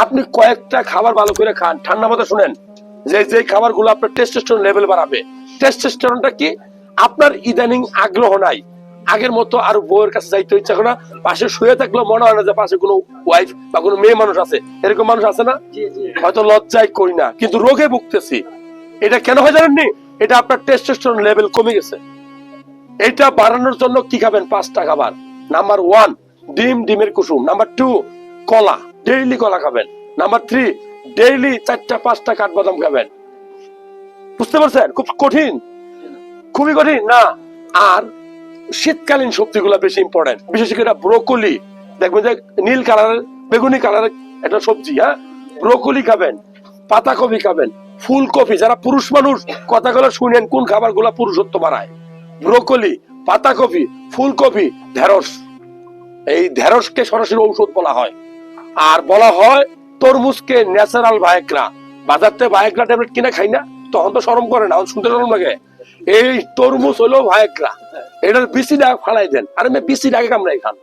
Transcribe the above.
আপনি কয়েকটা খাবার ভালো করে খান, ঠান্ডা মাথায় শুনেন, যে যে খাবারগুলো আপনার টেস্টোস্টেরন লেভেল বাড়াবে। টেস্টোস্টেরনটা কি? আপনার ইদানিং আগ্রহ নাই, আগের মতো আর বউয়ের কাছে যাইতে ইচ্ছা করে না, পাশে শুয়ে থাকলেও মনে হয় না যে পাশে কোনো ওয়াইফ বা কোনো মেয়ে মানুষ আছে। এরকম মানুষ আছে না? হয়তো লজ্জায় করি না, কিন্তু রোগে ভুগতেছি। এটা কেন হয় জানেননি? এটা আপনার টেস্টোস্টেরন লেভেল কমে গেছে। এটা বাড়ানোর জন্য কি খাবেন? 5টা খাবার। নাম্বার 1, ডিম, ডিমের কুসুম। নাম্বার 2, কলা, ডেইলি কলা খাবেন। নাম্বার 3, ডেইলি 4টা 5টা কাঠবাদাম খাবেন। বুঝতে পারছেন? খুব কঠিন, খুবই কঠিন না। আর শীতকালীন সবজিগুলো বেশি ইম্পর্টেন্ট, বিশেষ করে ব্রোকলি। দেখবেন যে নীল কালারের, বেগুনি কালারের একটা সবজি, হ্যাঁ, ব্রোকলি খাবেন, পাতাকপি খাবেন, ফুলকপি। যারা পুরুষ মানুষ কথাগুলো শুনেন, কোন খাবারগুলো পুরুষত্ব বাড়ায়? ব্রোকলি, পাতাকপি, ফুলকপি, ঢেঁড়স। এই ঢেঁড়সকে সরাসরি ঔষধ বলা হয়। আর বলা হয় তরমুজকে ন্যাচারাল ভায়াগ্রা। বাজার থেকে ভায়াগ্রা ট্যাবলেট কিনে খাই না, তখন তো শরম করে না, শুনতে শরম লাগে। এই তরমুজ হলো ভায়াগ্রা, এটার বিসিটা ফালাই দেন, আরে বিসির আগে কামড়াই খান।